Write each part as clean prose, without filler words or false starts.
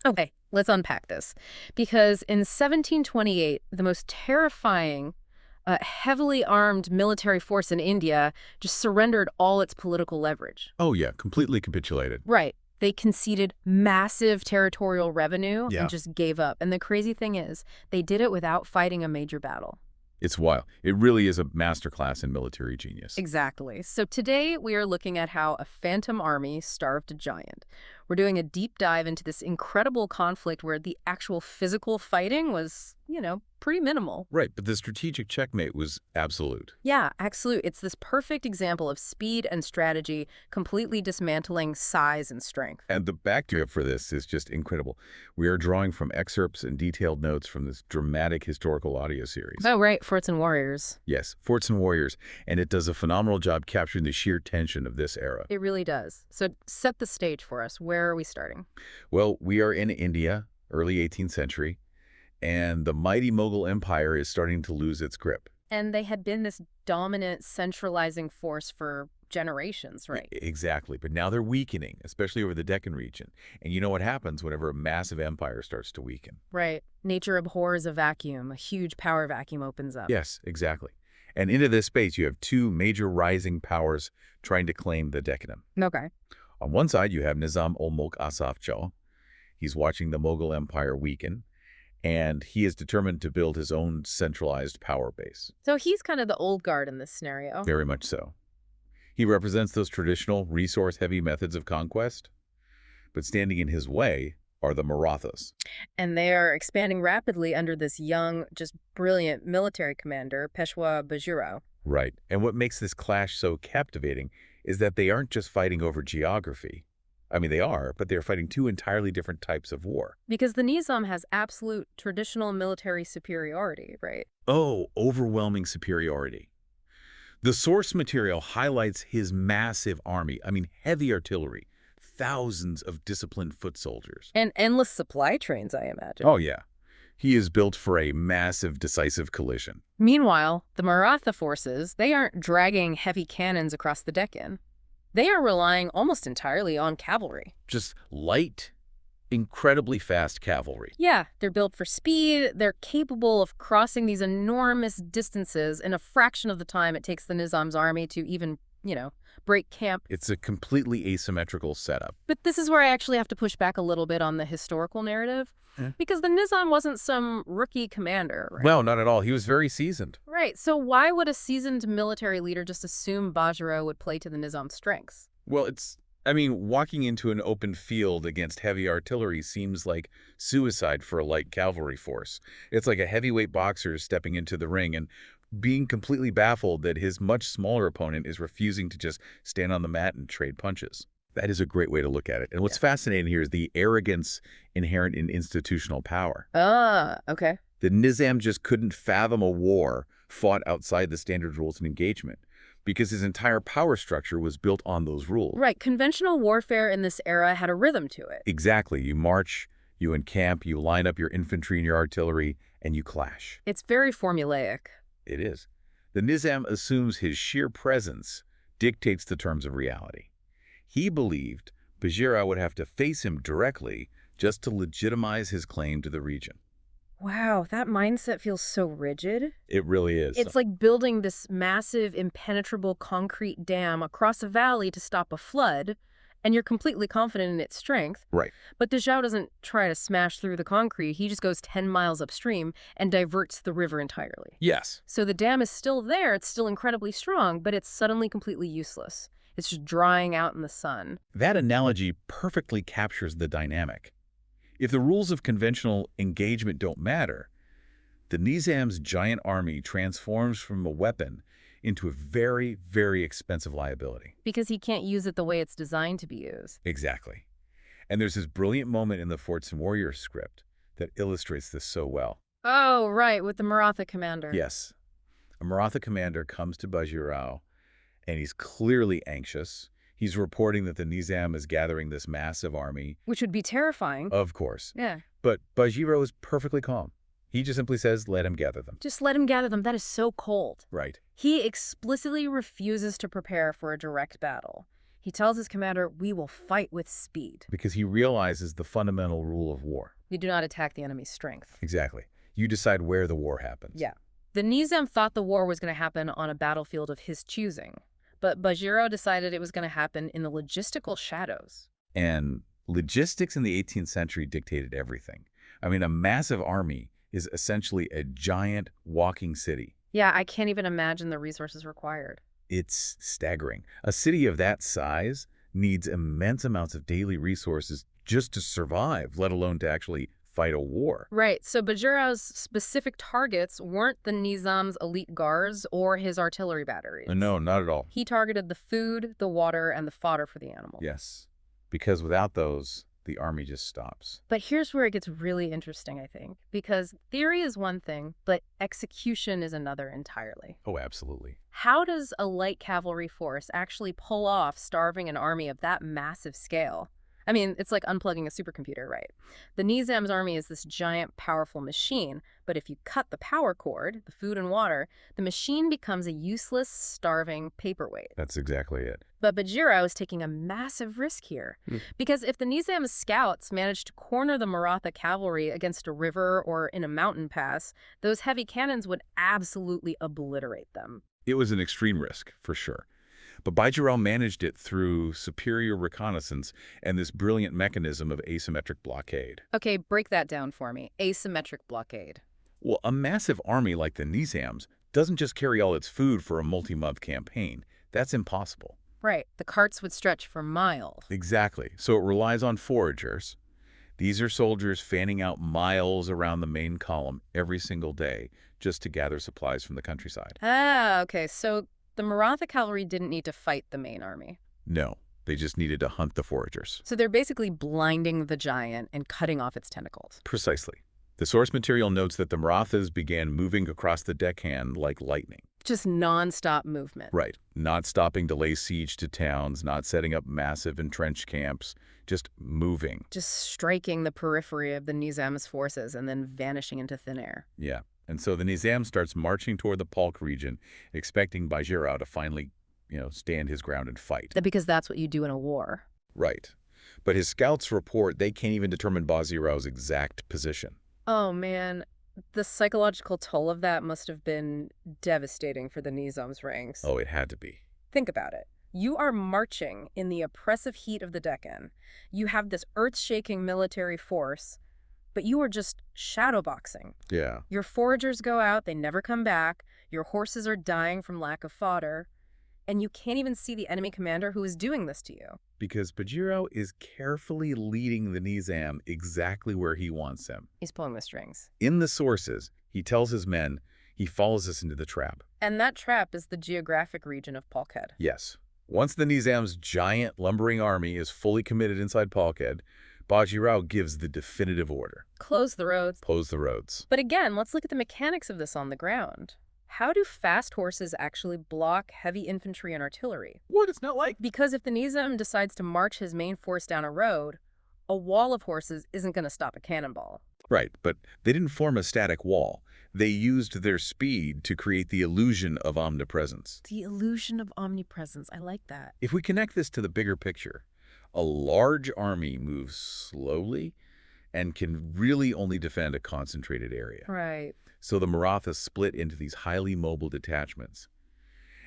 Okay, let's unpack this. Because in 1728, the most terrifying, heavily armed military force in India just surrendered all its political leverage. Oh, yeah, completely capitulated. Right. They conceded massive territorial revenue and Yeah. just gave up. And the crazy thing is, they did it without fighting a major battle. It's wild. It really is a masterclass in military genius. Exactly. So today we are looking at how a phantom army starved a giant. We're doing a deep dive into this incredible conflict where the actual physical fighting was, pretty minimal. Right, but the strategic checkmate was absolute. Yeah, absolutely. It's this perfect example of speed and strategy completely dismantling size and strength. And the backdrop for this is just incredible. We are drawing from excerpts and detailed notes from this dramatic historical audio series. Oh, right, Forts and Warriors. Yes, Forts and Warriors, and it does a phenomenal job capturing the sheer tension of this era. It really does. So set the stage for us. Where are we starting? Well, we are in India, early 18th century, and the mighty Mughal Empire is starting to lose its grip. And they had been this dominant, centralizing force for generations, right? Exactly, but now they're weakening, especially over the Deccan region. And you know what happens whenever a massive empire starts to weaken? Right. Nature abhors a vacuum. A huge power vacuum opens up. Yes, exactly. And into this space, you have two major rising powers trying to claim the Deccan. Okay. On one side, you have Nizam-ul-Mulk Asaf Jah. He's watching the Mughal Empire weaken, and he is determined to build his own centralized power base. So he's kind of the old guard in this scenario. Very much so. He represents those traditional resource-heavy methods of conquest, but standing in his way are the Marathas. And they are expanding rapidly under this young, just brilliant military commander, Peshwa Bajirao. Right. And what makes this clash so captivating is that they aren't just fighting over geography. I mean, they are, but they're fighting two entirely different types of war. Because the Nizam has absolute traditional military superiority, right? Oh, overwhelming superiority. The source material highlights his massive army. I mean, heavy artillery, thousands of disciplined foot soldiers. And endless supply trains, I imagine. Oh, yeah. He is built for a massive, decisive collision. Meanwhile, the Maratha forces, they aren't dragging heavy cannons across the Deccan. They are relying almost entirely on cavalry. Just light, incredibly fast cavalry. Yeah, they're built for speed. They're capable of crossing these enormous distances in a fraction of the time it takes the Nizam's army to even, break camp. It's a completely asymmetrical setup. But this is where I actually have to push back a little bit on the historical narrative. Because the Nizam wasn't some rookie commander, right? Well, not at all. He was very seasoned. Right, so why would a seasoned military leader just assume Bajirao would play to the Nizam's strengths? Well, walking into an open field against heavy artillery seems like suicide for a light cavalry force. It's like a heavyweight boxer stepping into the ring and being completely baffled that his much smaller opponent is refusing to just stand on the mat and trade punches. That is a great way to look at it. And what's fascinating here is the arrogance inherent in institutional power. Ah, okay. The Nizam just couldn't fathom a war fought outside the standard rules of engagement because his entire power structure was built on those rules. Right, conventional warfare in this era had a rhythm to it. Exactly. You march, you encamp, you line up your infantry and your artillery, and you clash. It's very formulaic. It is. The Nizam assumes his sheer presence dictates the terms of reality. He believed Bajirao would have to face him directly just to legitimize his claim to the region. Wow, that mindset feels so rigid. It really is. It's like building this massive, impenetrable concrete dam across a valley to stop a flood, and you're completely confident in its strength. Right. But Dezhou doesn't try to smash through the concrete. He just goes 10 miles upstream and diverts the river entirely. Yes. So the dam is still there. It's still incredibly strong, but it's suddenly completely useless. It's just drying out in the sun. That analogy perfectly captures the dynamic. If the rules of conventional engagement don't matter, the Nizam's giant army transforms from a weapon into a very, very expensive liability. Because he can't use it the way it's designed to be used. Exactly. And there's this brilliant moment in the Forts and Warriors script that illustrates this so well. Oh, right, with the Maratha commander. Yes. A Maratha commander comes to Bajirao, and he's clearly anxious. He's reporting that the Nizam is gathering this massive army. Which would be terrifying. Of course. Yeah. But Bajirao is perfectly calm. He just simply says, let him gather them. Just let him gather them. That is so cold. Right. He explicitly refuses to prepare for a direct battle. He tells his commander, "We will fight with speed." Because he realizes the fundamental rule of war. You do not attack the enemy's strength. Exactly. You decide where the war happens. Yeah. The Nizam thought the war was going to happen on a battlefield of his choosing, but Bajirao decided it was going to happen in the logistical shadows. And logistics in the 18th century dictated everything. I mean, a massive army is essentially a giant walking city. Yeah, I can't even imagine the resources required. It's staggering. A city of that size needs immense amounts of daily resources just to survive, let alone to actually fight a war. Right, so Bajirao's specific targets weren't the Nizam's elite guards or his artillery batteries. No, not at all. He targeted the food, the water, and the fodder for the animals. Yes, because without those, the army just stops. But here's where it gets really interesting, I think, because theory is one thing, but execution is another entirely. Oh, absolutely. How does a light cavalry force actually pull off starving an army of that massive scale? I mean, it's like unplugging a supercomputer, right? The Nizam's army is this giant, powerful machine, but if you cut the power cord, the food and water, the machine becomes a useless, starving paperweight. That's exactly it. But Bajirao is taking a massive risk here, because if the Nizam's scouts managed to corner the Maratha cavalry against a river or in a mountain pass, those heavy cannons would absolutely obliterate them. It was an extreme risk, for sure. But Bajirao managed it through superior reconnaissance and this brilliant mechanism of asymmetric blockade. Okay, break that down for me. Asymmetric blockade. Well, a massive army like the Nizam's doesn't just carry all its food for a multi-month campaign. That's impossible. Right, the carts would stretch for miles. Exactly. So it relies on foragers. These are soldiers fanning out miles around the main column every single day just to gather supplies from the countryside. Ah, okay, so the Maratha cavalry didn't need to fight the main army. No, they just needed to hunt the foragers. So they're basically blinding the giant and cutting off its tentacles. Precisely. The source material notes that the Marathas began moving across the Deccan like lightning. Just non-stop movement. Right. Not stopping to lay siege to towns, not setting up massive entrenched camps, just moving. Just striking the periphery of the Nizam's forces and then vanishing into thin air. Yeah. And so the Nizam starts marching toward the Palkhed region, expecting Bajirao to finally, stand his ground and fight. Because that's what you do in a war. Right. But his scouts report they can't even determine Bajirao's exact position. Oh, man. The psychological toll of that must have been devastating for the Nizam's ranks. Oh, it had to be. Think about it. You are marching in the oppressive heat of the Deccan. You have this earth-shaking military force, but you are just shadowboxing. Yeah. Your foragers go out, they never come back, your horses are dying from lack of fodder, and you can't even see the enemy commander who is doing this to you. Because Bajirao is carefully leading the Nizam exactly where he wants them. He's pulling the strings. In the sources, he tells his men he follows us into the trap. And that trap is the geographic region of Palkhed. Yes. Once the Nizam's giant lumbering army is fully committed inside Palkhed, Bajirao gives the definitive order. Close the roads. Close the roads. But again, let's look at the mechanics of this on the ground. How do fast horses actually block heavy infantry and artillery? What? It's not like... Because if the Nizam decides to march his main force down a road, a wall of horses isn't going to stop a cannonball. Right, but they didn't form a static wall. They used their speed to create the illusion of omnipresence. The illusion of omnipresence. I like that. If we connect this to the bigger picture, a large army moves slowly and can really only defend a concentrated area. Right. So the Marathas split into these highly mobile detachments.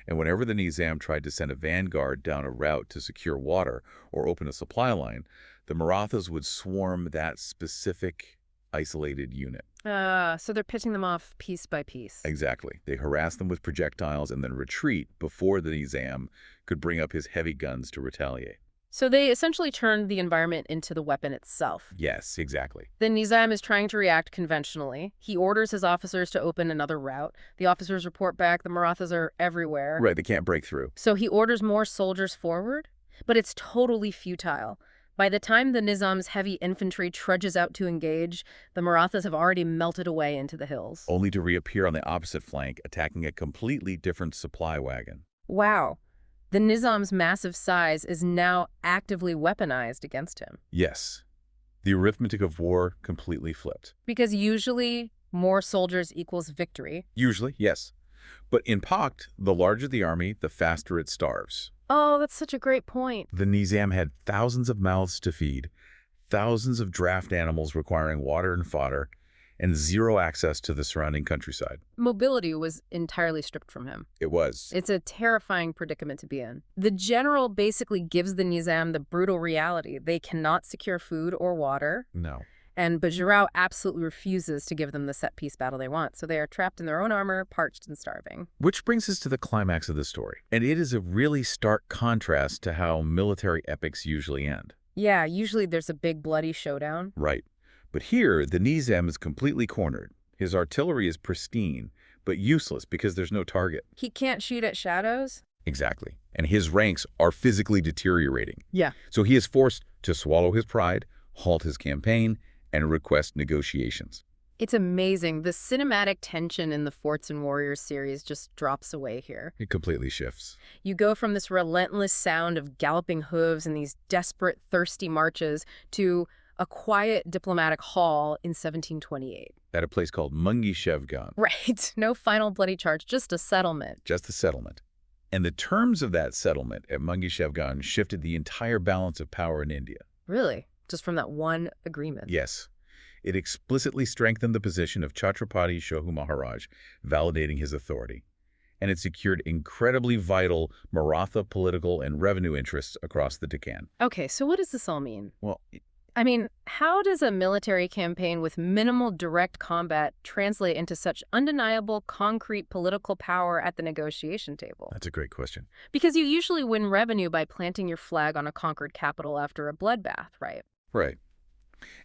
And whenever the Nizam tried to send a vanguard down a route to secure water or open a supply line, the Marathas would swarm that specific isolated unit. So they're pitching them off piece by piece. Exactly. They harass them with projectiles and then retreat before the Nizam could bring up his heavy guns to retaliate. So they essentially turned the environment into the weapon itself. Yes, exactly. The Nizam is trying to react conventionally. He orders his officers to open another route. The officers report back the Marathas are everywhere. Right, they can't break through. So he orders more soldiers forward, but it's totally futile. By the time the Nizam's heavy infantry trudges out to engage, the Marathas have already melted away into the hills. Only to reappear on the opposite flank, attacking a completely different supply wagon. Wow. The Nizam's massive size is now actively weaponized against him. Yes. The arithmetic of war completely flipped. Because usually, more soldiers equals victory. Usually, yes. But in Palkhed, the larger the army, the faster it starves. Oh, that's such a great point. The Nizam had thousands of mouths to feed, thousands of draft animals requiring water and fodder, and zero access to the surrounding countryside. Mobility was entirely stripped from him. It was. It's a terrifying predicament to be in. The general basically gives the Nizam the brutal reality. They cannot secure food or water, No. and Bajirao absolutely refuses to give them the set-piece battle they want. So they are trapped in their own armor, parched and starving. Which brings us to the climax of the story. And it is a really stark contrast to how military epics usually end. Yeah, usually there's a big bloody showdown. Right. But here, the Nizam is completely cornered. His artillery is pristine, but useless because there's no target. He can't shoot at shadows? Exactly. And his ranks are physically deteriorating. Yeah. So he is forced to swallow his pride, halt his campaign, and request negotiations. It's amazing. The cinematic tension in the Forts and Warriors series just drops away here. It completely shifts. You go from this relentless sound of galloping hooves and these desperate, thirsty marches to a quiet diplomatic hall in 1728. At a place called Mungishevgan. Right. No final bloody charge, just a settlement. Just a settlement. And the terms of that settlement at Mungishevgan shifted the entire balance of power in India. Really? Just from that one agreement? Yes. It explicitly strengthened the position of Chhatrapati Shahu Maharaj, validating his authority. And it secured incredibly vital Maratha political and revenue interests across the Deccan. Okay, so what does this all mean? Well, I mean, how does a military campaign with minimal direct combat translate into such undeniable, concrete political power at the negotiation table? that's a great question. Because you usually win revenue by planting your flag on a conquered capital after a bloodbath, right? Right.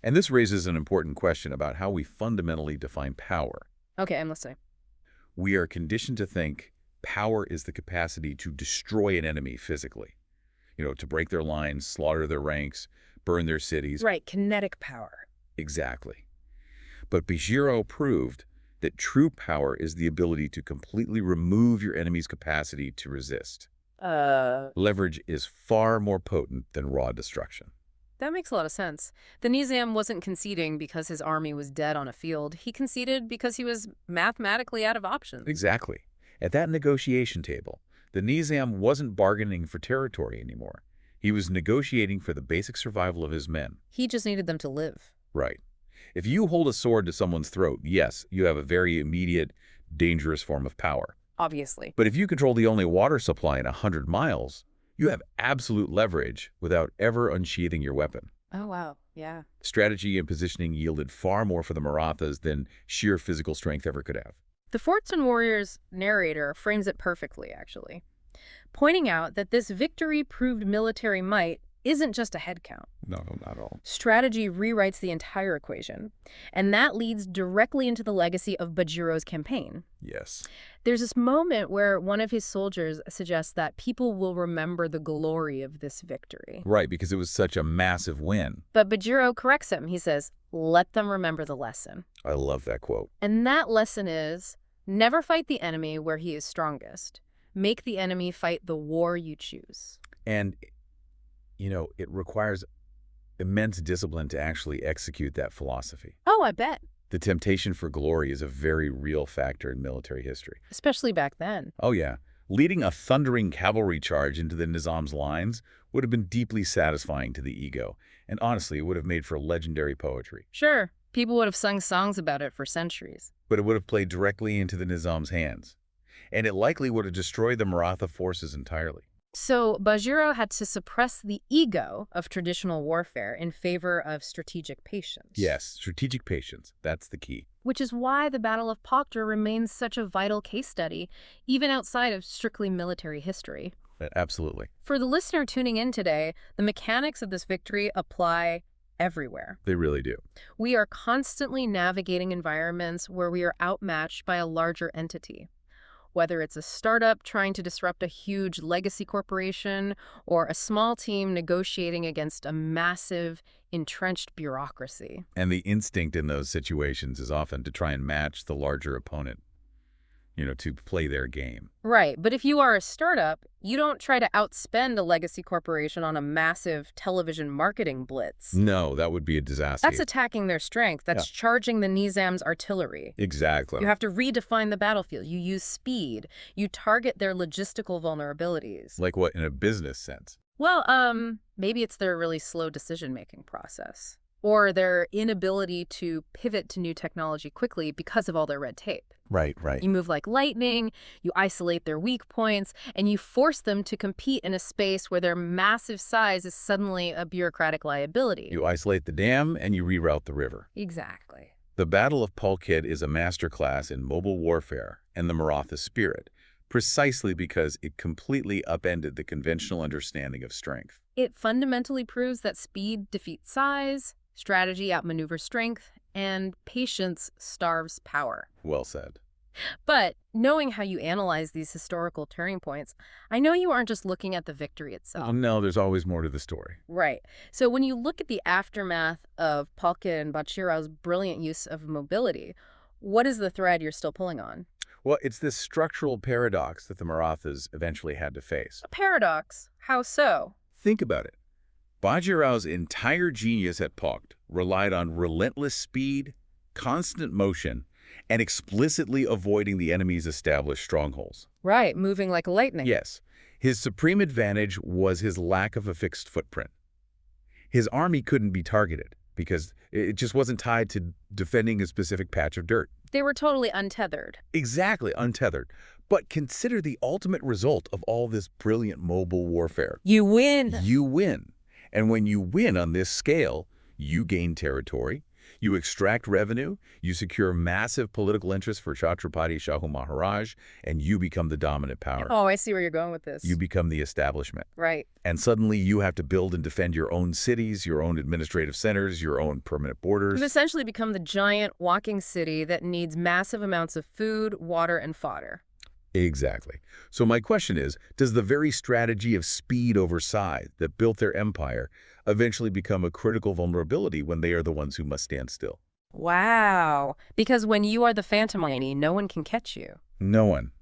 And this raises an important question about how we fundamentally define power. Okay, I'm listening. We are conditioned to think power is the capacity to destroy an enemy physically. To break their lines, slaughter their ranks, burn their cities. Right, kinetic power. Exactly. But Bajirao proved that true power is the ability to completely remove your enemy's capacity to resist. Leverage is far more potent than raw destruction. That makes a lot of sense. The Nizam wasn't conceding because his army was dead on a field. He conceded because he was mathematically out of options. Exactly. At that negotiation table, the Nizam wasn't bargaining for territory anymore. He was negotiating for the basic survival of his men. He just needed them to live. Right. If you hold a sword to someone's throat, yes, you have a very immediate, dangerous form of power. Obviously. But if you control the only water supply in 100 miles, you have absolute leverage without ever unsheathing your weapon. Oh, wow. Yeah. Strategy and positioning yielded far more for the Marathas than sheer physical strength ever could have. The Forts and Warriors narrator frames it perfectly, actually, pointing out that this victory proved military might isn't just a head count. No, not at all. Strategy rewrites the entire equation, and that leads directly into the legacy of Bajirao's campaign. Yes. There's this moment where one of his soldiers suggests that people will remember the glory of this victory. Right, because it was such a massive win. But Bajirao corrects him. He says, let them remember the lesson. I love that quote. And that lesson is, never fight the enemy where he is strongest. Make the enemy fight the war you choose. And it requires immense discipline to actually execute that philosophy. Oh, I bet. The temptation for glory is a very real factor in military history. Especially back then. Oh, yeah. Leading a thundering cavalry charge into the Nizam's lines would have been deeply satisfying to the ego, and honestly, it would have made for legendary poetry. Sure, people would have sung songs about it for centuries. But it would have played directly into the Nizam's hands, and it likely would have destroyed the Maratha forces entirely. So Bajirao had to suppress the ego of traditional warfare in favor of strategic patience. Yes, strategic patience. That's the key. Which is why the Battle of Palkhed remains such a vital case study, even outside of strictly military history. Absolutely. For the listener tuning in today, the mechanics of this victory apply everywhere. They really do. We are constantly navigating environments where we are outmatched by a larger entity. Whether it's a startup trying to disrupt a huge legacy corporation or a small team negotiating against a massive, entrenched bureaucracy. And the instinct in those situations is often to try and match the larger opponent. to play their game. Right, but if you are a startup, you don't try to outspend a legacy corporation on a massive television marketing blitz. No, that would be a That's disaster. attacking their strength. Yeah, That's charging the Nizam's artillery. exactly. You have to redefine the battlefield. You use speed. You target their logistical vulnerabilities. Like what, in a business sense? Well, maybe it's their really slow decision-making process, or their inability to pivot to new technology quickly because of all their red tape. Right, right. You move like lightning, you isolate their weak points, and you force them to compete in a space where their massive size is suddenly a bureaucratic liability. You isolate the dam and you reroute the river. Exactly. The Battle of Palkhed is a masterclass in mobile warfare and the Maratha spirit, precisely because it completely upended the conventional understanding of strength. It fundamentally proves that speed defeats size, strategy outmaneuvers strength, and patience starves power. Well said. But knowing how you analyze these historical turning points, I know you aren't just looking at the victory Oh, itself. no, there's always more to the story. Right. So when you look at the aftermath of Palkhed and Bajirao's brilliant use of mobility, what is the thread you're still pulling on? Well, it's this structural paradox that the Marathas eventually had to face. A paradox. How so? Think about it. Bajirao's entire genius at Palkhed relied on relentless speed, constant motion, and explicitly avoiding the enemy's established strongholds. Right, moving like lightning. Yes, his supreme advantage was his lack of a fixed footprint. His army couldn't be targeted because it just wasn't tied to defending a specific patch of dirt. They were totally untethered. Exactly, untethered. But consider the ultimate result of all this brilliant mobile warfare. You win. You win. And when you win on this scale, you gain territory, you extract revenue, you secure massive political interest for Chhatrapati Shahu Maharaj, and you become the dominant power. Oh, I see where you're going with this. You become the establishment. Right. And suddenly you have to build and defend your own cities, your own administrative centers, your own permanent borders. You've essentially become the giant walking city that needs massive amounts of food, water, and fodder. Exactly. So my question is, does the very strategy of speed over size that built their empire eventually become a critical vulnerability when they are the ones who must stand still? Wow. Because when you are the Phantom Army, no one can catch you. No one.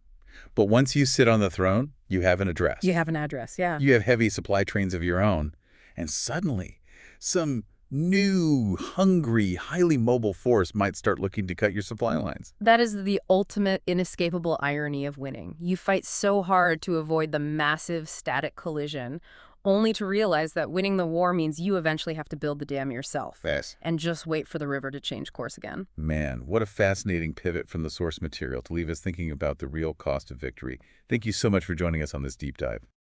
But once you sit on the throne, you have an address. You have an address, yeah. You have heavy supply trains of your own. And suddenly, some new, hungry, highly mobile force might start looking to cut your supply lines. That is the ultimate inescapable irony of winning. You fight so hard to avoid the massive static collision, only to realize that winning the war means you eventually have to build the dam yourself. Yes. And just wait for the river to change course again. Man, what a fascinating pivot from the source material to leave us thinking about the real cost of victory. Thank you so much for joining us on this deep dive.